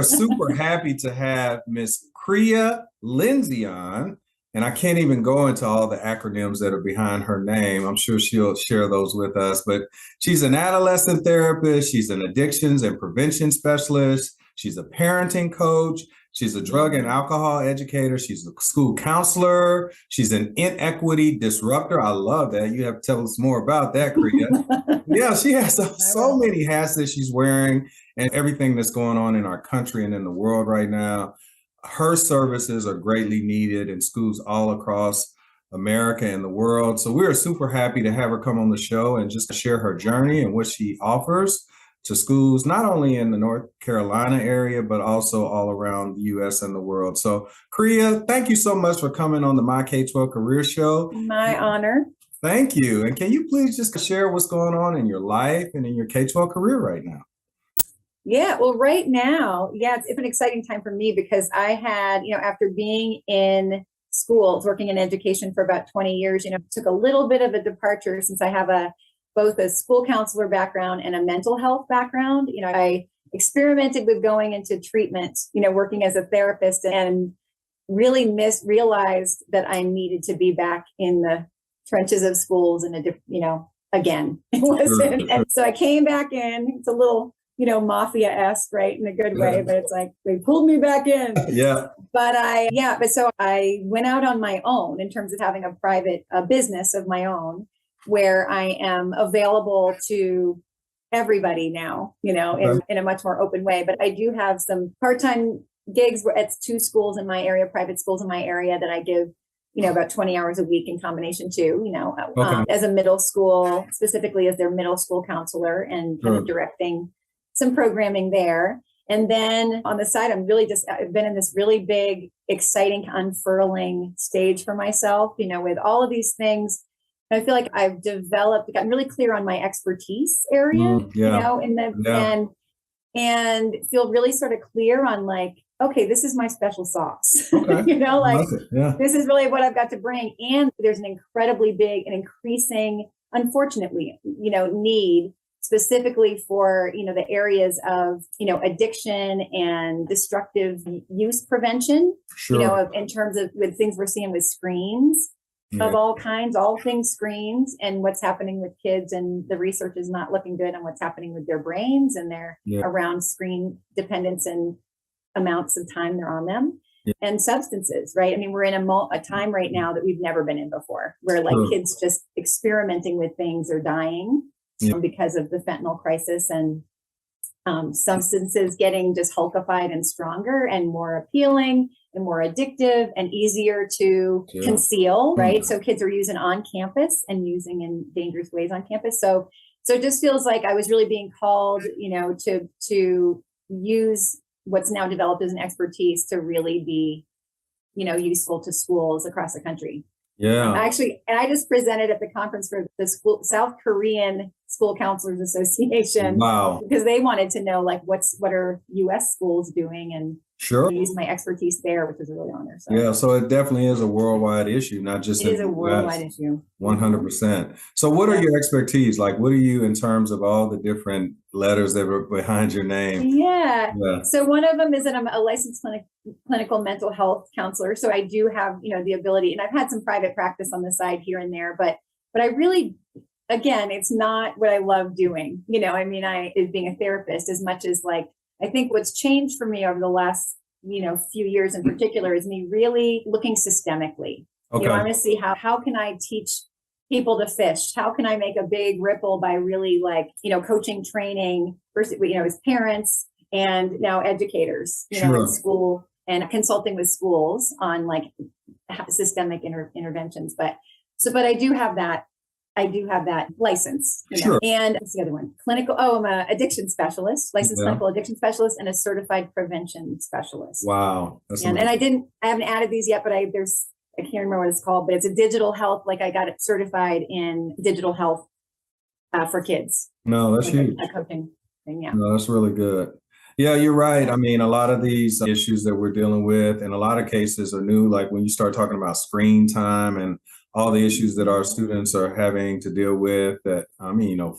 super happy to have Miss Kriya Lendzion. And I can't even go into all the acronyms that are behind her name. I'm sure she'll share those with us. But she's an adolescent therapist. She's an addictions and prevention specialist. She's a parenting coach. She's a drug and alcohol educator. She's a school counselor. She's an inequity disruptor. I love that. You have to tell us more about that, Kriya. Yeah, she has so many hats that she's wearing and everything that's going on in our country and in the world right now. Her services are greatly needed in schools all across America and the world. So we're super happy to have her come on the show and just share her journey and what she offers to schools, not only in the North Carolina area, but also all around the U.S. and the world. So, Kriya, thank you so much for coming on the My K-12 Career Show. My honor. Thank you. And can you please just share what's going on in your life and in your K-12 career right now? Yeah, well, right now, it's an exciting time for me because I had, after being in schools, working in education for about 20 years, took a little bit of a departure since I have both a school counselor background and a mental health background. I experimented with going into treatment, working as a therapist, and really realized that I needed to be back in the trenches of schools and again. It wasn't. And so I came back in. It's a little, mafia-esque, right, in a good way, but it's like they pulled me back in. Yeah. But so I went out on my own in terms of having a business of my own, where I am available to everybody now, in a much more open way. But I do have some part-time gigs at two schools in my area, private schools in my area, that I give, about 20 hours a week in combination too, as a middle school, specifically as their middle school counselor, and kind of directing some programming there. And then on the side, I've been in this really big, exciting, unfurling stage for myself, with all of these things. I feel like I've gotten really clear on my expertise area, and feel really sort of clear on like, okay, this is my special sauce, Okay. This is really what I've got to bring. And there's an incredibly big and increasing, unfortunately, need specifically for, the areas of, addiction and destructive use prevention, Sure. in terms of with things we're seeing with screens. Of all kinds, all things screens, and what's happening with kids, and the research is not looking good on what's happening with their brains and their around screen dependence and amounts of time they're on them, and substances, right? I mean, we're in a time right now that we've never been in before, where kids just experimenting with things are dying because of the fentanyl crisis, and substances getting just hulkified and stronger and more appealing and more addictive and easier to conceal, right? So kids are using on campus and using in dangerous ways on campus. So it just feels like I was really being called, to use what's now developed as an expertise to really be, useful to schools across the country. Yeah. I just presented at the conference for the South Korean School Counselors Association. Wow. Because they wanted to know what are U.S. schools doing, and use my expertise there, which is a really honor. So it definitely is a worldwide issue, not just it is a worldwide issue. 100%. So what are your expertise? Like, what are you in terms of all the different letters that were behind your name? Yeah. So one of them is that I'm a licensed clinical mental health counselor. So I do have, the ability, and I've had some private practice on the side here and there, but I really, again, it's not what I love doing. Is being a therapist as much as I think what's changed for me over the last, few years in particular is me really looking systemically. Okay. I want to see how can I teach people to fish? How can I make a big ripple by really coaching, training, first, as parents and now educators, in school, and consulting with schools on systemic interventions. But I do have that. I do have that license, and what's the other one? I'm an addiction specialist, licensed clinical addiction specialist, and a certified prevention specialist. Wow. And I haven't added these yet, but I can't remember what it's called, but it's a digital health. I got it certified in digital health for kids. No, that's huge. A coaching thing. Yeah. No, that's really good. Yeah, you're right. I mean, a lot of these issues that we're dealing with in a lot of cases are new, like when you start talking about screen time and all the issues that our students are having to deal with, that,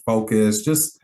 focus, just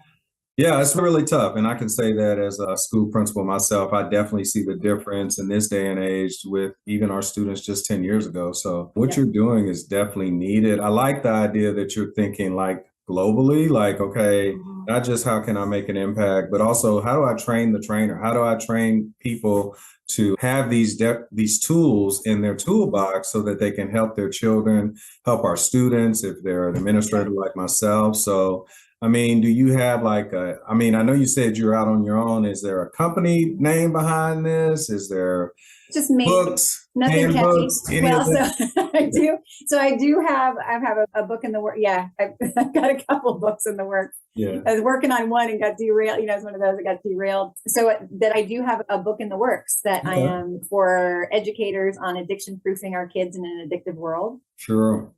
Yeah, it's really tough. And I can say that as a school principal myself, I definitely see the difference in this day and age with even our students just 10 years ago. So what Yeah. you're doing is definitely needed. I like the idea that you're thinking like globally, like, okay, Mhm. not just how can I make an impact, but also how do I train the trainer? How do I train people to have these tools in their toolbox so that they can help their children, help our students if they're an Yeah. administrator like myself. So I mean, do you have like I mean, I know you said you're out on your own. Is there a company name behind this? Is there Just me, books, nothing catchy. handbooks, any Well, of so that? I do. So I have a book in the work. Yeah, I've got a couple books in the works. Yeah. I was working on one and got derailed. You know, it's one of those that got derailed. So that I do have a book in the works that I Okay. am for educators on addiction proofing our kids in an addictive world. Sure.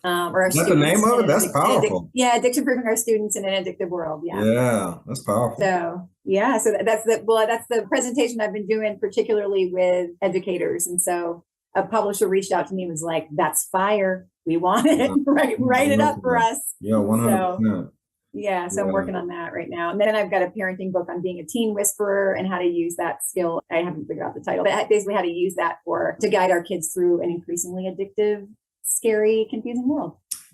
Or our Is that the name students of in it? an That's powerful. yeah, addiction proofing our students in an addictive world. Yeah. Yeah, that's powerful. So yeah, so that's the presentation I've been doing, particularly with educators. And so a publisher reached out to me and was like, "That's fire. We want it. Yeah. Write it up for us." Yeah, So 100%. yeah, so I'm Yeah. working on that right now. And then I've got a parenting book on being a teen whisperer and how to use that skill. I haven't figured out the title, but basically how to use that to guide our kids through an increasingly addictive, scary, confusing world.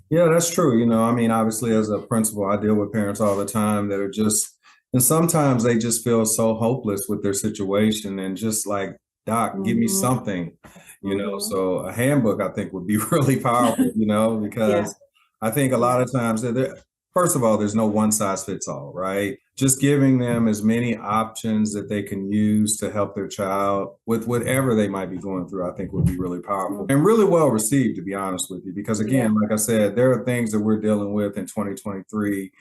Yeah, that's true. I mean, obviously, as a principal, I deal with parents all the time that are just, and sometimes they just feel so hopeless with their situation and just like, Doc, give me Mm-hmm. something. Mm-hmm. So a handbook, I think, would be really powerful, Yeah. because I think a lot Yeah. of times, first of all, there's no one size fits all, right? Just giving them as many options that they can use to help their child with whatever they might be going through, I think would be really powerful and really well received, to be honest with you. Because Yeah. again, like I said, there are things that we're dealing with in 2023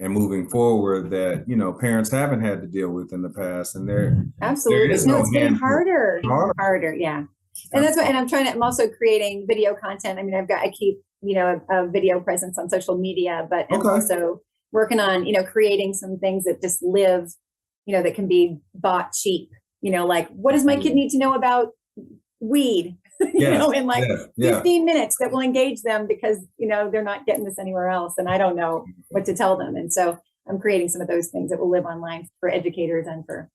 and moving forward that parents haven't had to deal with in the past. And there Absolutely. is No, no it's getting handbook. harder, Harder. harder. Yeah. And that's what, and I'm also creating video content. I mean, I keep, a video presence on social media, but I'm Okay. also working on, creating some things that just live, that can be bought cheap, like what does my kid need to know about weed, Yes. in like Yeah. 15 minutes that will engage them because, they're not getting this anywhere else. And I don't know what to tell them. And so I'm creating some of those things that will live online for educators and for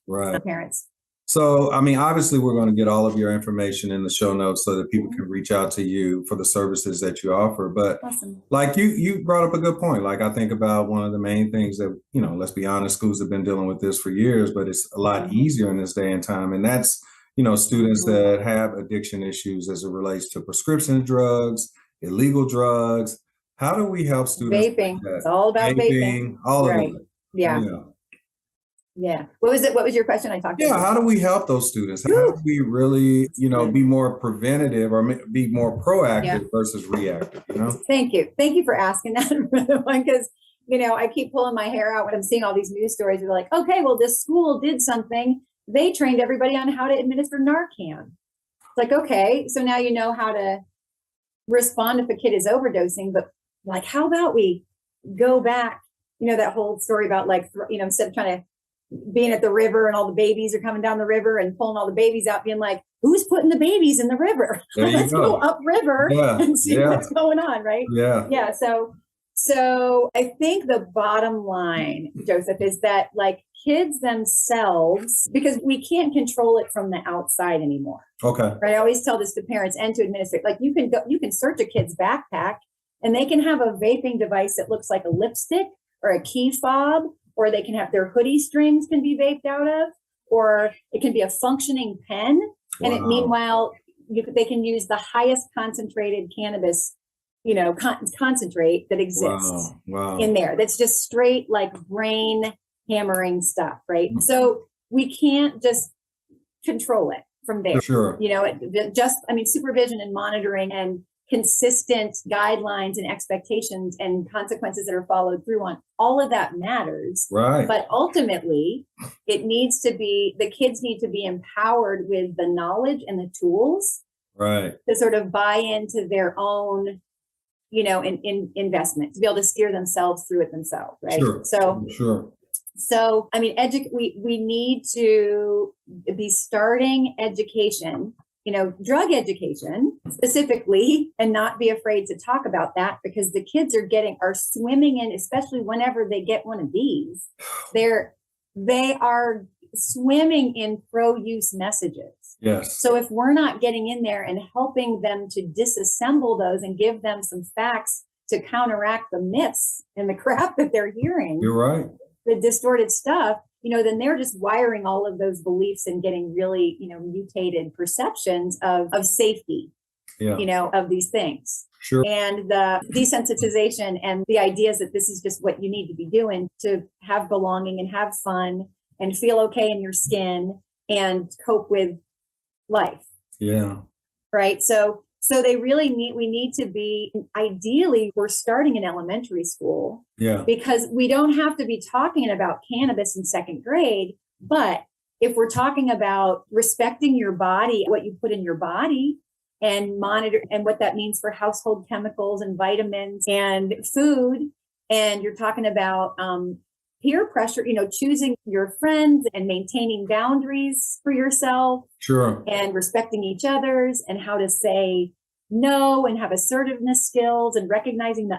Right. parents. So, I mean, obviously, we're going to get all of your information in the show notes so that people can reach out to you for the services that you offer. But Awesome. like you brought up a good point. Like I think about one of the main things that let's be honest, schools have been dealing with this for years, but it's a lot easier in this day and time. And that's students that have addiction issues as it relates to prescription drugs, illegal drugs. How do we help students like Vaping. that? It's all about vaping. All of Right. it. Yeah. Yeah. Yeah. What was it? What was your question? I talked Yeah, about. how do we help those students? How do we really be more preventative or be more proactive versus reactive? Thank you. Thank you for asking that, because, I keep pulling my hair out when I'm seeing all these news stories. They're like, okay, well, this school did something. They trained everybody on how to administer Narcan. It's like, okay, so now you know how to respond if a kid is overdosing, but like, how about we go back, that whole story about like, instead of trying to being at the river and all the babies are coming down the river and pulling all the babies out, being like, who's putting the babies in the river? Let's go upriver and see what's going on, right? Yeah. So I think the bottom line, Joseph, is that like kids themselves, because we can't control it from the outside anymore. Okay. Right. I always tell this to parents and to administrators. Like you can search a kid's backpack and they can have a vaping device that looks like a lipstick or a key fob, or they can have their hoodie strings can be vaped out of, or it can be a functioning pen. Wow. And meanwhile, they can use the highest concentrated cannabis, concentrate that exists in there. That's just straight like brain hammering stuff, right? Mm-hmm. So we can't just control it from there. Sure. Supervision and monitoring and consistent guidelines and expectations and consequences that are followed through on all of that matters. Right. But ultimately, the kids need to be empowered with the knowledge and the tools. Right. To sort of buy into their own, in investment, to be able to steer themselves through it themselves. Right. Sure. So, I mean, we need to be starting education drug education specifically, and not be afraid to talk about that, because the kids are swimming in, especially whenever they get one of these, they are swimming in pro-use messages. Yes. So if we're not getting in there and helping them to disassemble those and give them some facts to counteract the myths and the crap that they're hearing, you're right, the distorted stuff, then they're just wiring all of those beliefs and getting really, mutated perceptions of safety, of these things. Sure. And the desensitization and the ideas that this is just what you need to be doing to have belonging and have fun and feel okay in your skin and cope with life. Yeah. Right. So we need to be, ideally, we're starting in elementary school. Yeah. Because we don't have to be talking about cannabis in second grade, but if we're talking about respecting your body, what you put in your body, and monitor, and what that means for household chemicals and vitamins and food, and you're talking about peer pressure, choosing your friends and maintaining boundaries for yourself. Sure. And respecting each other's, and how to say no, and have assertiveness skills, and recognizing the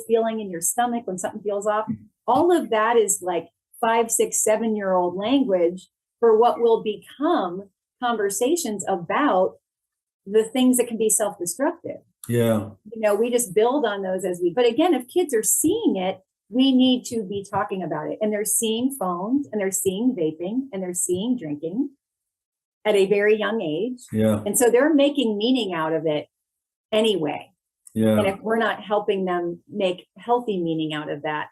feeling in your stomach when something feels off. All of that is like 5, 6, 7-year-old language for what will become conversations about the things that can be self-destructive. Yeah. We just build on those but again, if kids are seeing it, we need to be talking about it. And they're seeing phones, and they're seeing vaping, and they're seeing drinking at a very young age. Yeah. And so they're making meaning out of it anyway. Yeah. And if we're not helping them make healthy meaning out of that,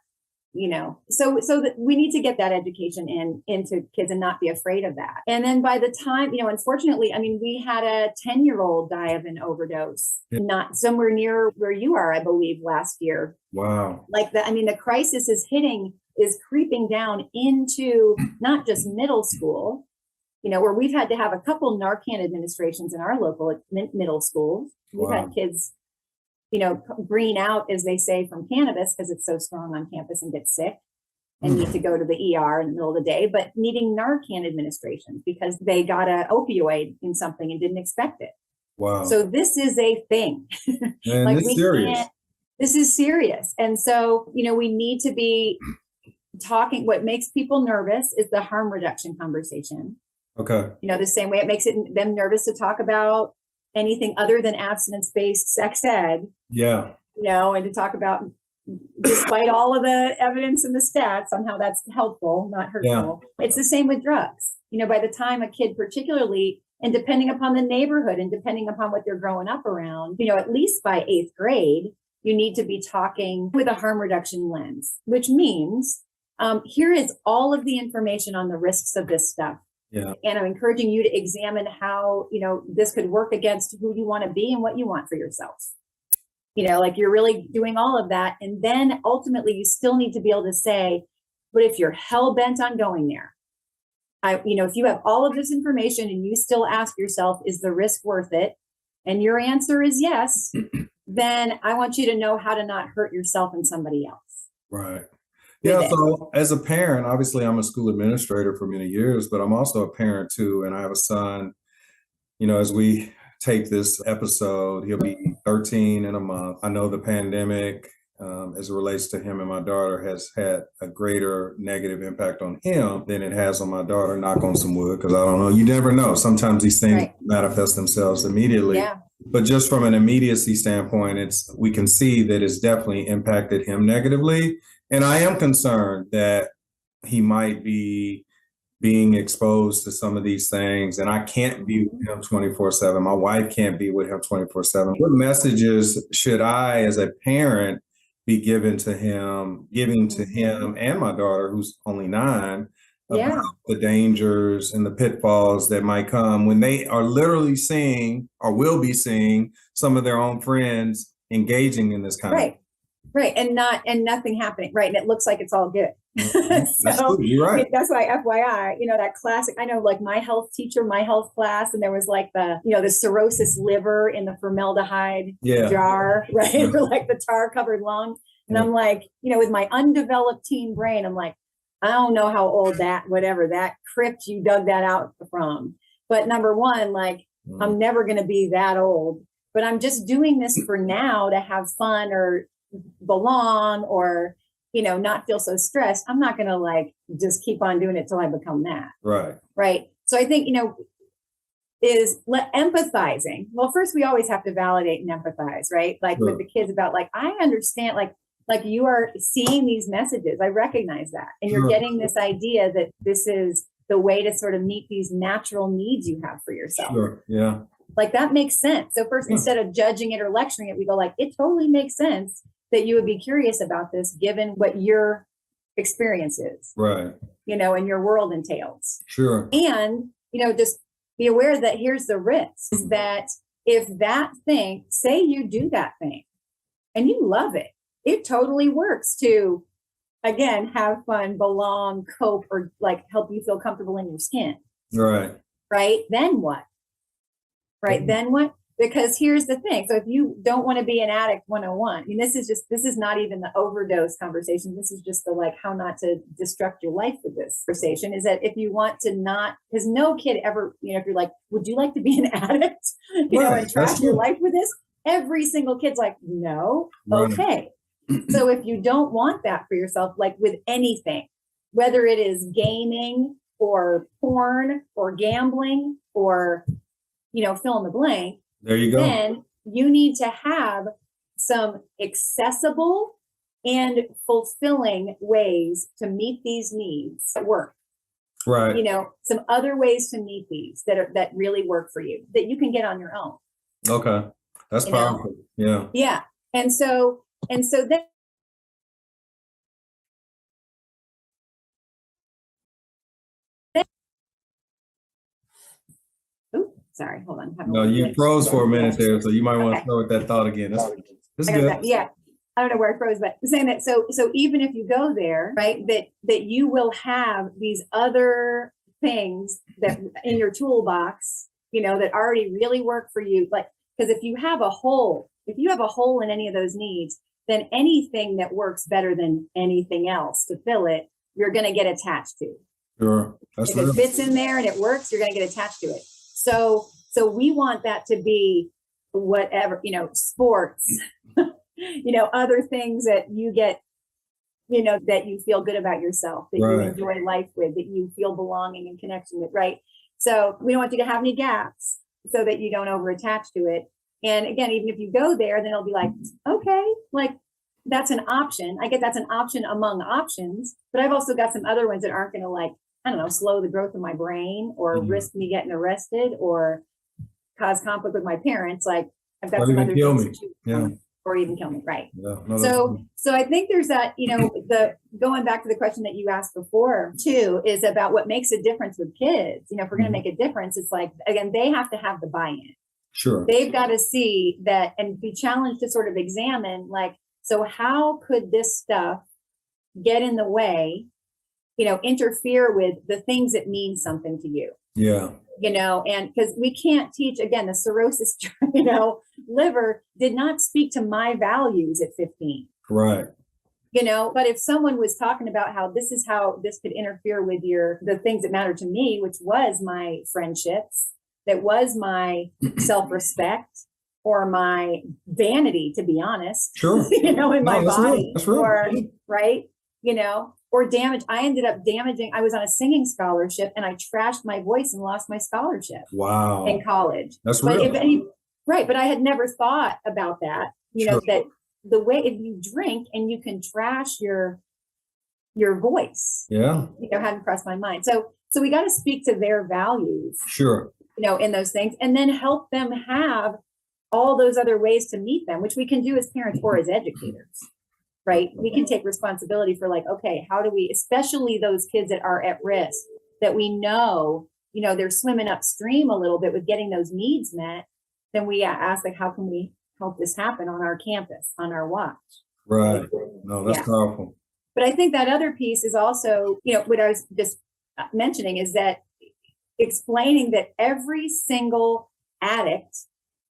so that we need to get that education into kids and not be afraid of that. And then by the time, unfortunately, we had a 10-year-old die of an overdose, not somewhere near where you are, I believe, last year. Wow. The crisis is creeping down into not just middle school, where we've had to have a couple Narcan administrations in our local middle schools. We've had kids, green out, as they say, from cannabis because it's so strong on campus, and get sick and need to go to the ER in the middle of the day, but needing Narcan administrations because they got an opioid in something and didn't expect it. Wow. So this is a thing. Man, this is serious. This is serious. And so, we need to be talking. What makes people nervous is the harm reduction conversation. Okay. The same way it makes them nervous to talk about anything other than abstinence-based sex ed. Yeah. And to talk about, despite all of the evidence and the stats, somehow that's helpful, not hurtful. Yeah. It's the same with drugs. By the time a kid, particularly, and depending upon the neighborhood and depending upon what they're growing up around, at least by 8th grade, you need to be talking with a harm reduction lens, which means here is all of the information on the risks of this stuff. Yeah. And I'm encouraging you to examine how, this could work against who you want to be and what you want for yourself. You're really doing all of that. And then ultimately you still need to be able to say, but if you're hell bent on going there, if you have all of this information and you still ask yourself, is the risk worth it? And your answer is yes, then I want you to know how to not hurt yourself and somebody else. Right. Yeah. So as a parent, obviously I'm a school administrator for many years, but I'm also a parent too. And I have a son, as we take this episode, he'll be 13 in a month. I know the pandemic, as it relates to him and my daughter, has had a greater negative impact on him than it has on my daughter, knock on some wood, because I don't know. You never know. Sometimes these things manifest themselves immediately. Yeah. But just from an immediacy standpoint, we can see that it's definitely impacted him negatively. And I am concerned that he might be being exposed to some of these things, and I can't be with him 24/7. My wife can't be with him 24/7. What messages should I, as a parent, be giving to him and my daughter, who's only 9, about the dangers and the pitfalls that might come when they are literally seeing or will be seeing some of their own friends engaging in this kind of thing. Right. And nothing happening. Right. And it looks like it's all good. That's good. You're right. That's why FYI, that classic, I know, like my health teacher, my health class, and there was like the cirrhosis liver in the formaldehyde jar, right? Or like the tar covered lung. And I'm like, with my undeveloped teen brain, I'm like, I don't know how old that crypt you dug that out from. But number one, like, I'm never going to be that old, but I'm just doing this for now to have fun or belong or, not feel so stressed. I'm not going to like just keep on doing it till I become that. Right. Right. So I think, is empathizing. Well, first we always have to validate and empathize, right? Like with the kids about like, I understand, like you are seeing these messages. I recognize that. And you're getting this idea that this is the way to sort of meet these natural needs you have for yourself. Sure. Yeah. Like that makes sense. So first, instead of judging it or lecturing it, we go like, it totally makes sense that you would be curious about this given what your experience is. Right. And your world entails. Sure. And, just be aware that here's the risk is that if that thing, say you do that thing and you love it, it totally works to, again, have fun, belong, cope, or like help you feel comfortable in your skin. Right. Right. Then what? Right. Then what? Because here's the thing. So if you don't want to be an addict 101, I mean, this is not even the overdose conversation. This is just the like how not to destruct your life with this conversation is that if you want to not, because no kid ever, if you're like, would you like to be an addict, and trash your life with this? Every single kid's like, no. Right. Okay. So if you don't want that for yourself, like with anything, whether it is gaming or porn or gambling or, fill in the blank, there you go. Then you need to have some accessible and fulfilling ways to meet these needs at work. Right. Some other ways to meet these that really work for you that you can get on your own. Okay. That's powerful. Yeah. Yeah. And so then sorry, hold on. No, you froze for a minute there, so you might want to throw with that thought again. That's good. Yeah, I don't know where I froze, but saying that. So even if you go there, right, that you will have these other things that in your toolbox, that already really work for you. Like, because if you have a hole in any of those needs, then anything that works better than anything else to fill it, you're going to get attached to. Sure, that's if it fits in there and it works, you're going to get attached to it. So we want that to be whatever, sports, other things that you get, that you feel good about yourself, that you enjoy life with, that you feel belonging and connection with, right? So we don't want you to have any gaps so that you don't over attach to it. And again, even if you go there, then it'll be like, okay, like that's an option. I get that's an option among options, but I've also got some other ones that aren't going to like, I don't know, slow the growth of my brain or risk me getting arrested or cause conflict with my parents. Like I've got some other things to choose or even kill me. Right. Yeah, no, so I think there's that, the going back to the question that you asked before too, is about what makes a difference with kids. If we're going to make a difference, it's like, again, they have to have the buy-in. Sure. They've got to see that and be challenged to sort of examine like, so how could this stuff get in the way, interfere with the things that mean something to you. Yeah. And because we can't teach, again, the cirrhosis, liver did not speak to my values at 15. Right. But if someone was talking about how this could interfere with the things that matter to me, which was my friendships, that was my self-respect or my vanity, to be honest, sure. In my body, that's real. Or, right. Or damage. I ended up damaging. I was on a singing scholarship and I trashed my voice and lost my scholarship. Wow. In college. That's real. Right. But I had never thought about that, that the way if you drink and you can trash your voice. Yeah. Hadn't crossed my mind. So we got to speak to their values. Sure. In those things and then help them have all those other ways to meet them, which we can do as parents or as educators. Right. We can take responsibility for like, okay, how do we, especially those kids that are at risk that we know, they're swimming upstream a little bit with getting those needs met. Then we ask like, how can we help this happen on our campus, on our watch? Right. No, that's powerful. But I think that other piece is also, what I was just mentioning is that explaining that every single addict,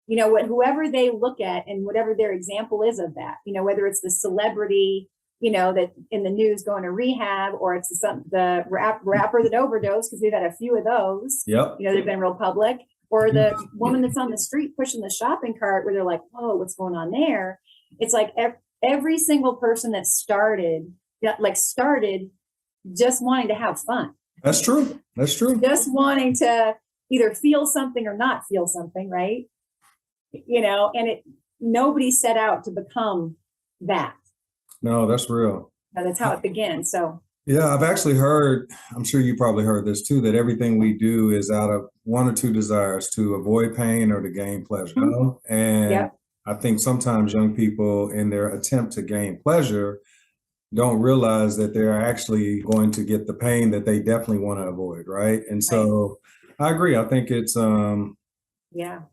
whoever they look at and whatever their example is of that, whether it's the celebrity, that in the news going to rehab, or it's the rapper that overdosed, because we've had a few of those. Yep. They've been real public, or the woman that's on the street pushing the shopping cart where they're like, whoa, what's going on there? It's like every single person that started just wanting to have fun. That's true. That's true. Just wanting to either feel something or not feel something, right? And nobody set out to become that. No, that's real. That's how it began. So yeah, I've actually heard, I'm sure you probably heard this too, that everything we do is out of one or two desires: to avoid pain or to gain pleasure. Mm-hmm. And yep. I think sometimes young people, in their attempt to gain pleasure, don't realize that they're actually going to get the pain that they definitely want to avoid, right? And so I agree. I think it's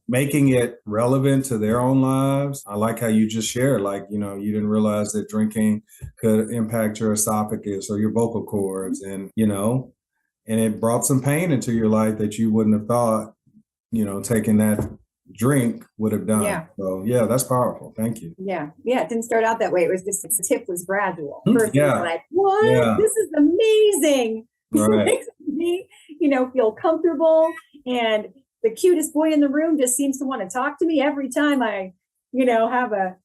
making it relevant to their own lives. I like how you just shared, like, you didn't realize that drinking could impact your esophagus or your vocal cords, and it brought some pain into your life that you wouldn't have thought, taking that drink would have done. Yeah. So yeah, that's powerful. Thank you. Yeah. It didn't start out that way. It was just, the tip was gradual. First, yeah. Like, what? Yeah. This is amazing. Right. It makes me, feel comfortable, and the cutest boy in the room just seems to want to talk to me every time I, have a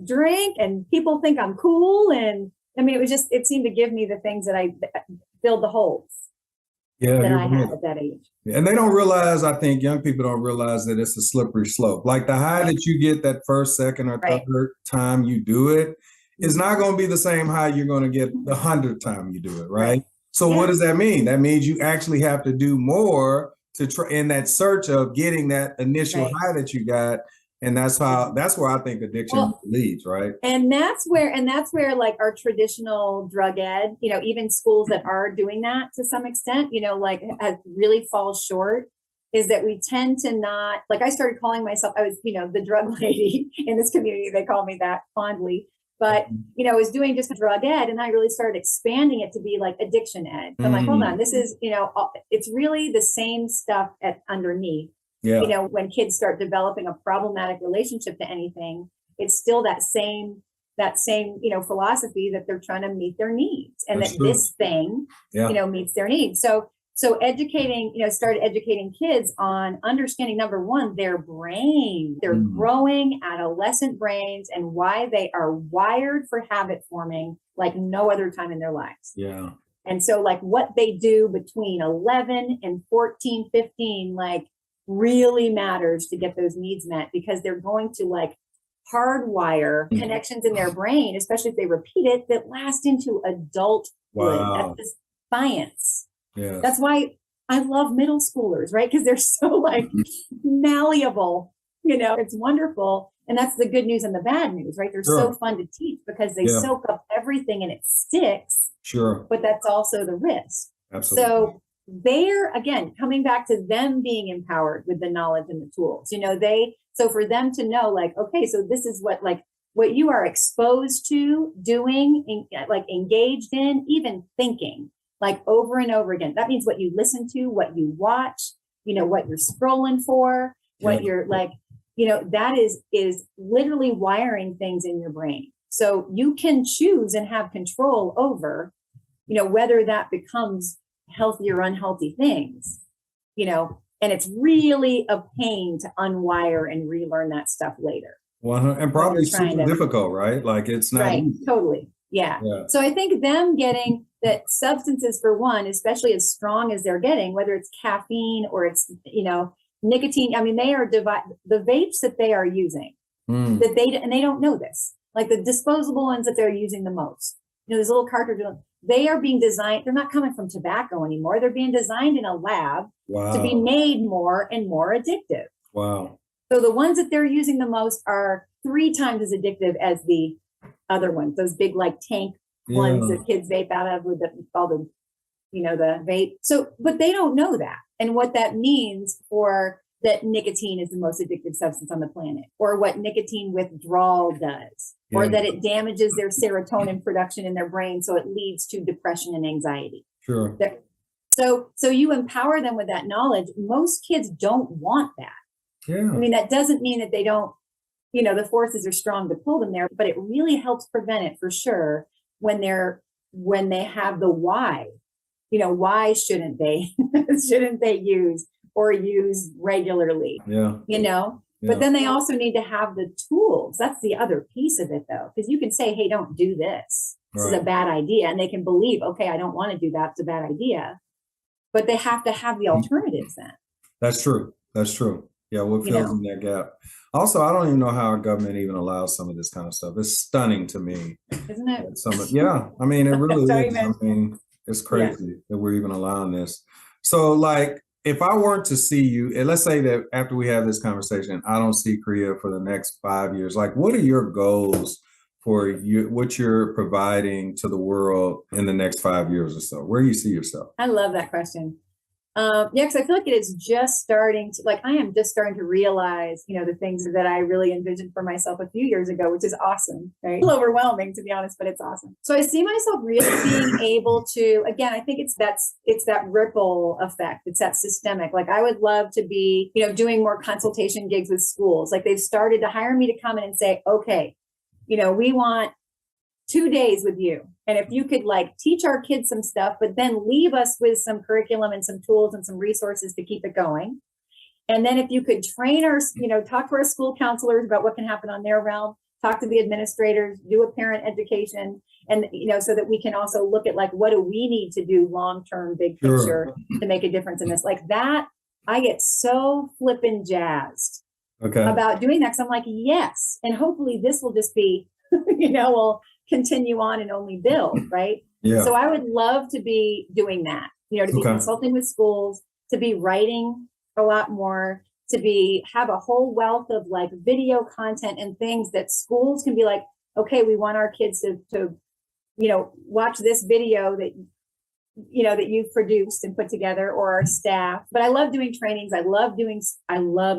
drink, and people think I'm cool. And I mean, it seemed to give me the things that I filled the holes that I had at that age. And they don't realize, I think young people don't realize that it's a slippery slope. Like the high that you get that first, second, or third time you do it is not going to be the same high you're going to get the 100th time you do it, right? So what does that mean? That means you actually have to do more to try in that search of getting that initial high that you got. And that's where I think addiction leads, right? And that's where like our traditional drug ed, even schools that are doing that to some extent, really falls short, is that we tend to not, like, I started calling myself, I was, the drug lady in this community. They call me that fondly. But, I was doing just drug ed, and I really started expanding it to be like addiction ed. So I'm like, hold on, this is, it's really the same stuff underneath. Yeah. When kids start developing a problematic relationship to anything, it's still that same, philosophy that they're trying to meet their needs, and this thing, meets their needs. So educating, started educating kids on understanding, number one, their brain, their growing adolescent brains, and why they are wired for habit forming like no other time in their lives. Yeah. And so like what they do between 11 and 14, 15, like really matters to get those needs met, because they're going to like hardwire connections in their brain, especially if they repeat it, that last into adulthood. Wow. That's science. Yeah. That's why I love middle schoolers, right? Because they're so like malleable, it's wonderful. And that's the good news and the bad news, right? They're so fun to teach because they soak up everything and it sticks. Sure. But that's also the risk. Absolutely. So they're, again, coming back to them being empowered with the knowledge and the tools, so for them to know, like, okay, so this is what you are exposed to, doing, like engaged in, even thinking, like over and over again. That means what you listen to, what you watch, what you're scrolling for, what you're like, that is literally wiring things in your brain. So you can choose and have control over, whether that becomes healthy or unhealthy things, and it's really a pain to unwire and relearn that stuff later. And probably super difficult, right? Like it's not easy. Totally. Yeah. So I think them getting that substances, for one, especially as strong as they're getting, whether it's caffeine or it's, nicotine. I mean, they are the vapes that they are using, and they don't know this, like the disposable ones that they're using the most, these little cartridges, they are being designed. They're not coming from tobacco anymore. They're being designed in a lab to be made more and more addictive. Wow. So the ones that they're using the most are 3 times as addictive as the other ones, those big like tank ones that kids vape out of with all the, the vape. So, but they don't know that. And what that means for that nicotine is the most addictive substance on the planet, or what nicotine withdrawal does, or that it damages their serotonin production in their brain. So it leads to depression and anxiety. Sure. So you empower them with that knowledge. Most kids don't want that. Yeah. I mean, that doesn't mean that they don't, the forces are strong to pull them there, but it really helps prevent it for sure when they have the why. Why shouldn't they use or use regularly. Yeah. You know, but then they also need to have the tools. That's the other piece of it, though, because you can say, hey, don't do this. This is a bad idea. And they can believe, okay, I don't want to do that. It's a bad idea. But they have to have the alternatives then. That's true. That's true. Yeah, what fills in that gap? Also, I don't even know how our government even allows some of this kind of stuff. It's stunning to me. Isn't it? Yeah, I mean, it really is. I mean, it's crazy that we're even allowing this. So, like, if I weren't to see you, and let's say that after we have this conversation, I don't see Kriya for the next 5 years, like, what are your goals for you, what you're providing to the world in the next 5 years or so? Where do you see yourself? I love that question. Because I feel like it is just starting to, like, I am just starting to realize, the things that I really envisioned for myself a few years ago, which is awesome, right? A little overwhelming, to be honest, but it's awesome. So I see myself really being able to, again, I think it's that ripple effect. It's that systemic. Like, I would love to be, doing more consultation gigs with schools. Like, they've started to hire me to come in and say, okay, we want 2 days with you. And if you could teach our kids some stuff, but then leave us with some curriculum and some tools and some resources to keep it going. And then if you could train our, talk to our school counselors about what can happen on their realm, talk to the administrators, do a parent education, and, so that we can also look at what do we need to do long-term, big picture to make a difference in this. Like that, I get so flippin' jazzed about doing that. 'Cause I'm like, yes. And hopefully this will just be, will continue on and only build, right? Yeah. So I would love to be doing that, to be consulting with schools, to be writing a lot more, to have a whole wealth of video content and things that schools can be like, okay, we want our kids to watch this video that, that you've produced and put together, or our staff. But I love doing trainings. I love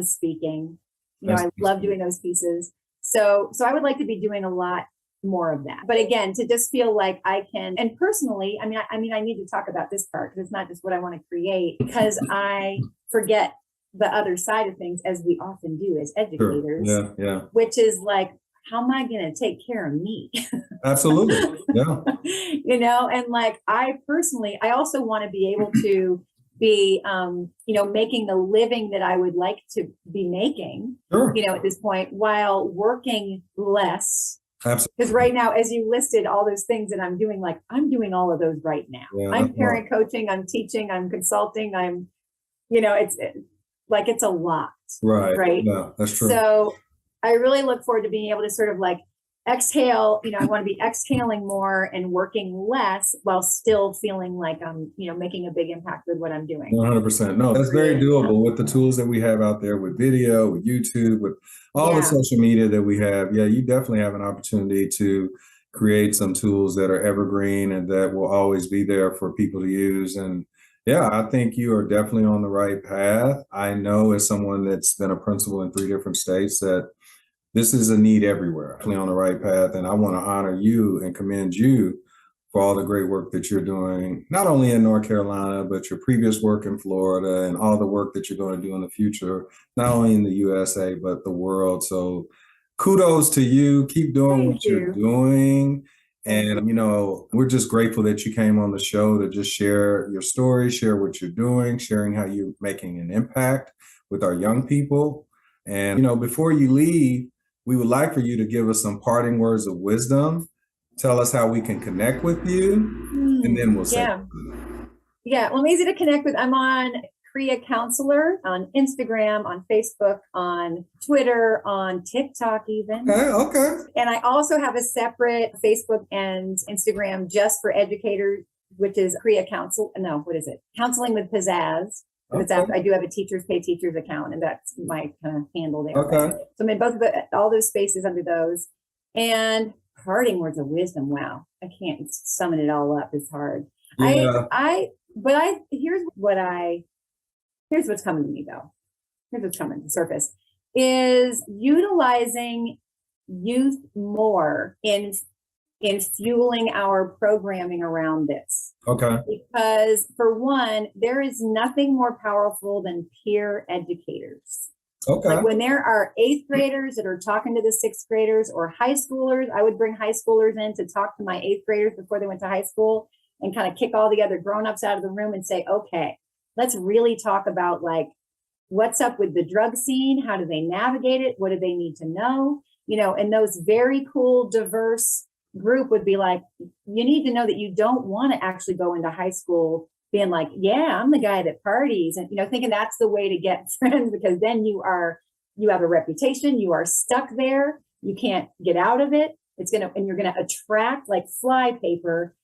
speaking. I love doing those pieces. So I would like to be doing a lot more of that. But again, to just feel like I can, and personally, I need to talk about this part because it's not just what I want to create, because I forget the other side of things, as we often do as educators, which is how am I going to take care of me? Absolutely. Yeah. And I also want to be able to be, making the living that I would like to be making, at this point, while working less. Absolutely. Because right now, as you listed all those things that I'm doing, I'm doing all of those right now. Yeah, I'm parent coaching, I'm teaching, I'm consulting, I'm, it's a lot. Right. Right. Yeah, that's true. So I really look forward to being able to sort of exhale. I want to be exhaling more and working less while still feeling like I'm, making a big impact with what I'm doing. 100%. No, that's very doable with the tools that we have out there, with video, with YouTube, with all the social media that we have. Yeah, you definitely have an opportunity to create some tools that are evergreen and that will always be there for people to use. And yeah, I think you are definitely on the right path. I know, as someone that's been a principal in 3 different states, that this is a need everywhere. Definitely on the right path. And I want to honor you and commend you for all the great work that you're doing, not only in North Carolina, but your previous work in Florida and all the work that you're going to do in the future, not only in the USA, but the world. So kudos to you. Keep doing what you're doing. And, we're just grateful that you came on the show to just share your story, share what you're doing, sharing how you're making an impact with our young people. And, before you leave, we would like for you to give us some parting words of wisdom. Tell us how we can connect with you, and then we'll say. Yeah. Well, I'm easy to connect with. I'm on Kriya Counselor on Instagram, on Facebook, on Twitter, on TikTok even. Okay. And I also have a separate Facebook and Instagram just for educators, which is Kriya Counsel. No, what is it? Counseling with Pizzazz. I do have a Teachers Pay Teachers account, and that's my kind of handle there. Okay. So I'm in all those spaces under those. And parting words of wisdom. Wow. I can't summon it all up. It's hard. Yeah. Here's what's coming to me though. Here's what's coming to the surface is utilizing youth more in fueling our programming around this. Okay. Because for one, there is nothing more powerful than peer educators. Okay. When there are 8th graders that are talking to the 6th graders, or high schoolers, I would bring high schoolers in to talk to my 8th graders before they went to high school and kind of kick all the other grown-ups out of the room and say, okay, let's really talk about what's up with the drug scene? How do they navigate it? What do they need to know? And those very cool, diverse group would be like, you need to know that you don't want to actually go into high school being like, yeah, I'm the guy that parties, and thinking that's the way to get friends, because then you have a reputation, you are stuck there, you can't get out of it. And you're gonna attract like fly paper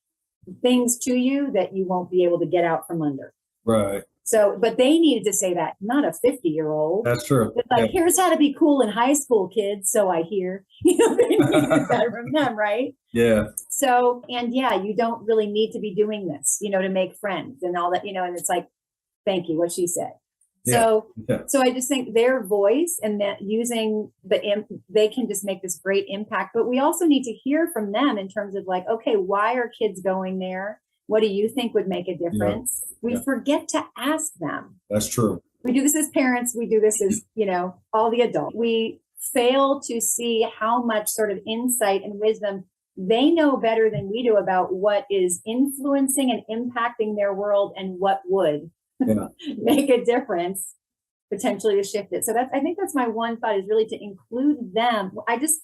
things to you that you won't be able to get out from under. Right. So, but they needed to say that, not a 50-year-old. That's true. It's like, here's how to be cool in high school, kids. So I hear, they needed that from them, right? Yeah. So, and yeah, you don't really need to be doing this, to make friends and all that, and it's like, thank you, what she said. Yeah. So I just think their voice and that using they can just make this great impact. But we also need to hear from them in terms of like, okay, why are kids going there? What do you think would make a difference? We forget to ask them. That's true. We do this as parents. We do this as, all the adults. We fail to see how much sort of insight and wisdom they know better than we do about what is influencing and impacting their world and what would make a difference potentially to shift it. So I think that's my one thought, is really to include them. I just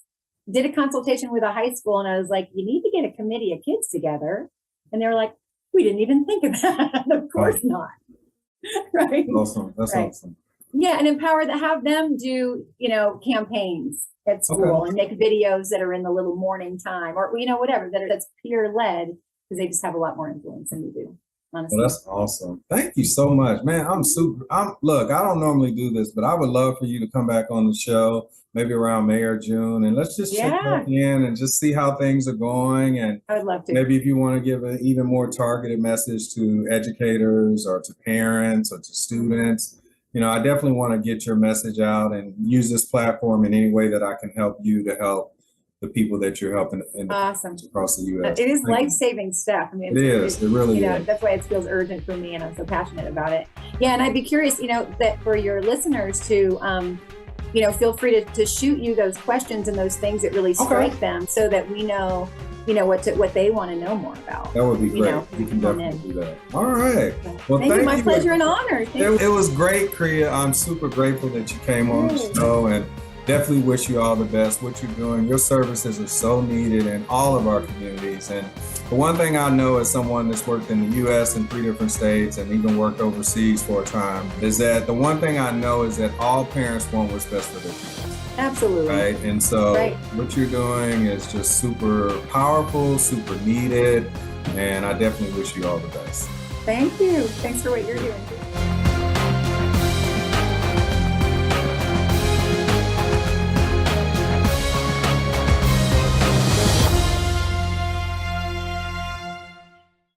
did a consultation with a high school and I was like, you need to get a committee of kids together. And they were like, we didn't even think of that. Of course not. Right. Awesome. That's awesome. Yeah. And have them do, campaigns at school and make videos that are in the little morning time or, whatever, that's peer led, because they just have a lot more influence than we do. Honestly. Well, that's awesome. Thank you so much, man. Look, I don't normally do this, but I would love for you to come back on the show, maybe around May or June, and let's just check back in and just see how things are going. And I would love to. Maybe if you want to give an even more targeted message to educators or to parents or to students, I definitely want to get your message out and use this platform in any way that I can help you to help the people that you're helping across the U.S. It is life-saving stuff. I mean, it really is. That's why it feels urgent for me, and I'm so passionate about it. Yeah, and I'd be curious, that for your listeners to, feel free to shoot you those questions and those things that really strike them, so that we know, what they want to know more about. That would be great. We can definitely do that. All right. Well, thank you. My pleasure and honor. It was great, Kriya. I'm super grateful that you came on the show, and definitely wish you all the best. What you're doing, your services are so needed in all of our communities. And the one thing I know as someone that's worked in the U.S. in 3 different states and even worked overseas for a time, is that the one thing I know is that all parents want what's best for their kids. Absolutely. Right? And so what you're doing is just super powerful, super needed, and I definitely wish you all the best. Thank you. Thanks for what you're doing.